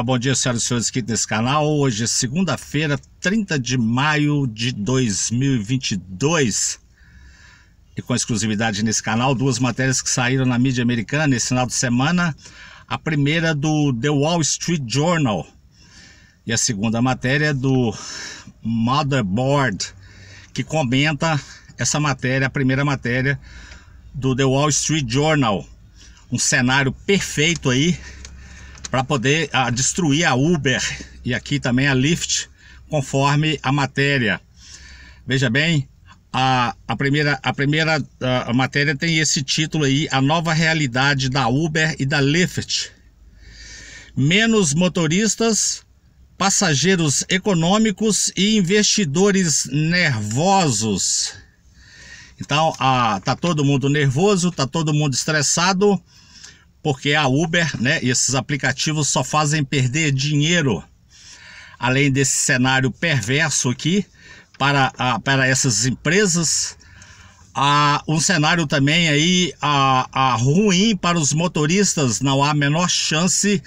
Bom dia, senhoras e senhores inscritos nesse canal. Hoje é segunda-feira, 30 de maio de 2022. E com exclusividade nesse canal, duas matérias que saíram na mídia americana nesse final de semana. A primeira do The Wall Street Journal e a segunda matéria do Motherboard, que comenta essa matéria, a primeira matéria do The Wall Street Journal. Um cenário perfeito aí para poder destruir a Uber e aqui também a Lyft, conforme a matéria. Veja bem, a primeira matéria tem esse título aí: a nova realidade da Uber e da Lyft. Menos motoristas, passageiros econômicos e investidores nervosos. Então, tá todo mundo nervoso, tá todo mundo estressado, porque a Uber, né, e esses aplicativos só fazem perder dinheiro. Além desse cenário perverso aqui para essas empresas, um cenário também aí ruim para os motoristas. Não há a menor chance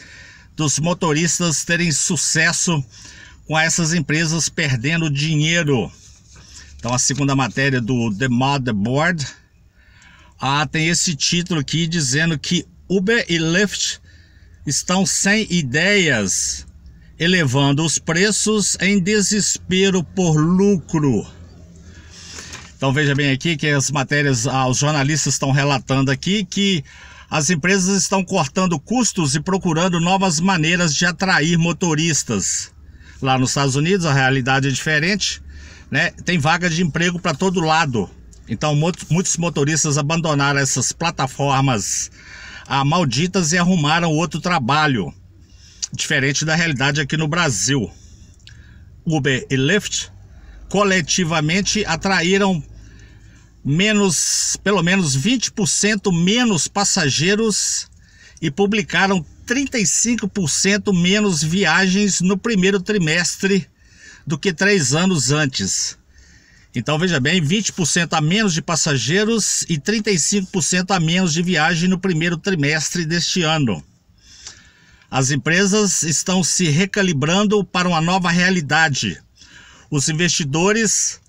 dos motoristas terem sucesso com essas empresas perdendo dinheiro. Então a segunda matéria do The Motherboard tem esse título aqui dizendo que Uber e Lyft estão sem ideias, elevando os preços em desespero por lucro. Então veja bem aqui que as matérias, os jornalistas estão relatando aqui que as empresas estão cortando custos e procurando novas maneiras de atrair motoristas. Lá nos Estados Unidos a realidade é diferente, né? Tem vaga de emprego para todo lado. Então muitos motoristas abandonaram essas plataformas malditas e arrumaram outro trabalho, diferente da realidade aqui no Brasil. Uber e Lyft coletivamente atraíram pelo menos 20% menos passageiros e publicaram 35% menos viagens no primeiro trimestre do que 3 anos antes. Então veja bem, 20% a menos de passageiros e 35% a menos de viagem no primeiro trimestre deste ano. As empresas estão se recalibrando para uma nova realidade. Os investidores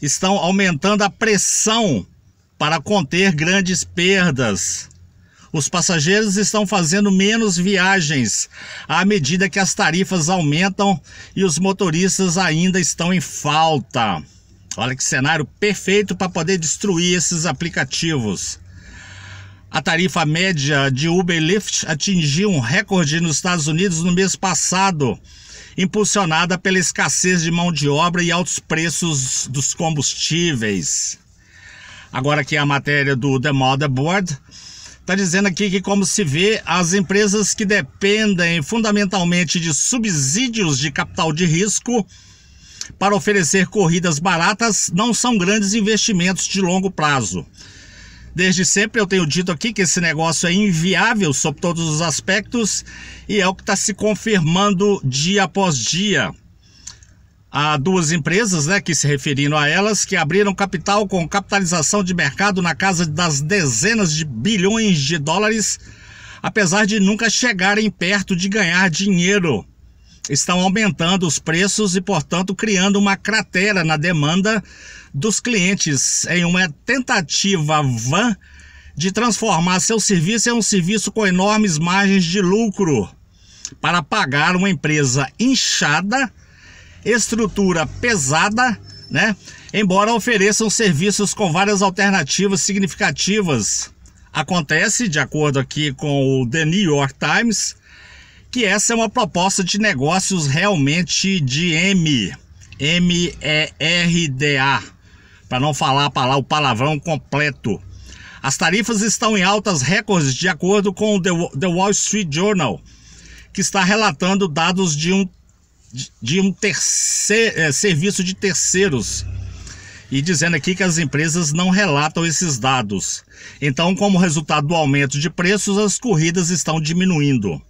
estão aumentando a pressão para conter grandes perdas. Os passageiros estão fazendo menos viagens à medida que as tarifas aumentam e os motoristas ainda estão em falta. Olha que cenário perfeito para poder destruir esses aplicativos. A tarifa média de Uber e Lyft atingiu um recorde nos Estados Unidos no mês passado, impulsionada pela escassez de mão de obra e altos preços dos combustíveis. Agora aqui a matéria do The Motherboard está dizendo aqui que, como se vê, as empresas que dependem fundamentalmente de subsídios de capital de risco para oferecer corridas baratas não são grandes investimentos de longo prazo. Desde sempre eu tenho dito aqui que esse negócio é inviável sob todos os aspectos e é o que está se confirmando dia após dia. Há duas empresas, né, que se referindo a elas, que abriram capital com capitalização de mercado na casa das dezenas de bilhões de dólares, apesar de nunca chegarem perto de ganhar dinheiro. Estão aumentando os preços e, portanto, criando uma cratera na demanda dos clientes em uma tentativa vã de transformar seu serviço em um serviço com enormes margens de lucro para pagar uma empresa inchada, estrutura pesada, né? Embora ofereçam serviços com várias alternativas significativas. Acontece, de acordo aqui com o The New York Times, que essa é uma proposta de negócios realmente de M-E-R-D-A, para não falar o palavrão completo. As tarifas estão em altas recordes, de acordo com o The Wall Street Journal, que está relatando dados de um serviço de terceiros, e dizendo aqui que as empresas não relatam esses dados. Então, como resultado do aumento de preços, as corridas estão diminuindo.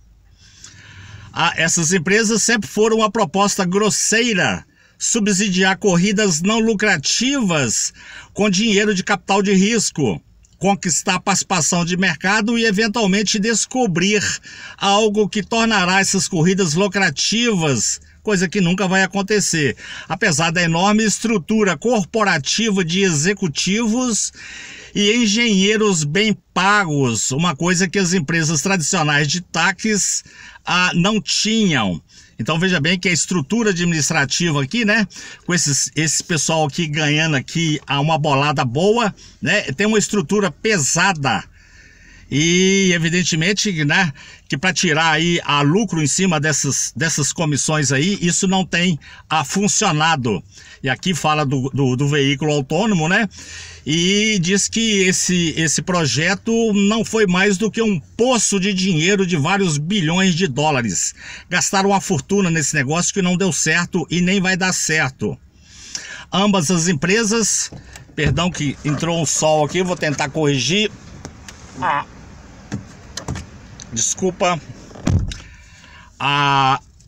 Essas empresas sempre foram uma proposta grosseira, subsidiar corridas não lucrativas com dinheiro de capital de risco. conquistar participação de mercado e eventualmente descobrir algo que tornará essas corridas lucrativas, coisa que nunca vai acontecer. Apesar da enorme estrutura corporativa de executivos e engenheiros bem pagos, uma coisa que as empresas tradicionais de táxis não tinham. Então veja bem que a estrutura administrativa aqui, né, com esse pessoal aqui ganhando aqui uma bolada boa, né, tem uma estrutura pesada. E evidentemente, né, que para tirar aí a lucro em cima dessas comissões aí, isso não tem funcionado. E aqui fala do veículo autônomo, né? E diz que esse projeto não foi mais do que um poço de dinheiro de vários bilhões de dólares. Gastaram uma fortuna nesse negócio que não deu certo e nem vai dar certo. Ambas as empresas, perdão que entrou um sol aqui, vou tentar corrigir. Desculpa.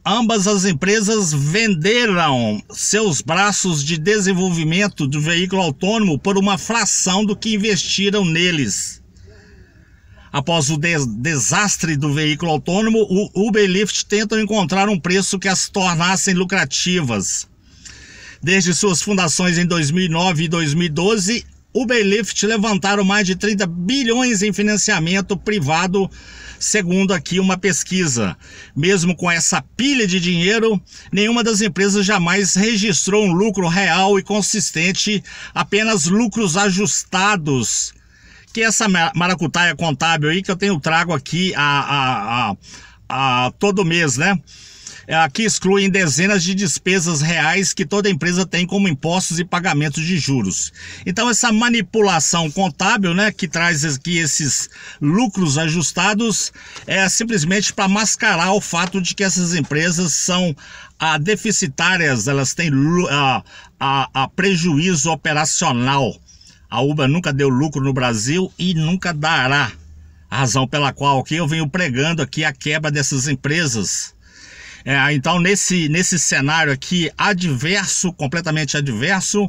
Ambas as empresas venderam seus braços de desenvolvimento do veículo autônomo por uma fração do que investiram neles. Após o desastre do veículo autônomo, o Uber e Lyft tentam encontrar um preço que as tornassem lucrativas. Desde suas fundações em 2009 e 2012, Uber e Lyft levantaram mais de 30 bilhões em financiamento privado, segundo aqui uma pesquisa. Mesmo com essa pilha de dinheiro, nenhuma das empresas jamais registrou um lucro real e consistente, apenas lucros ajustados. Que essa maracutaia contábil aí que eu trago aqui todo mês, né? Aqui excluem dezenas de despesas reais que toda empresa tem, como impostos e pagamentos de juros. Então essa manipulação contábil, né, que traz aqui esses lucros ajustados, é simplesmente para mascarar o fato de que essas empresas são deficitárias, elas têm prejuízo operacional. A Uber nunca deu lucro no Brasil e nunca dará. A razão pela qual aqui eu venho pregando aqui a quebra dessas empresas. Então nesse cenário aqui adverso, completamente adverso,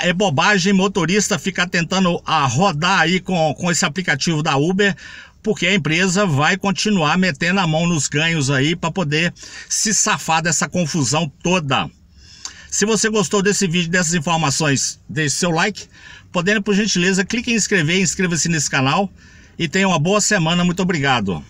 é bobagem motorista ficar tentando rodar aí com esse aplicativo da Uber, porque a empresa vai continuar metendo a mão nos ganhos aí para poder se safar dessa confusão toda. Se você gostou desse vídeo, dessas informações, deixe seu like, podendo por gentileza, clique em inscrever e inscreva-se nesse canal e tenha uma boa semana. Muito obrigado.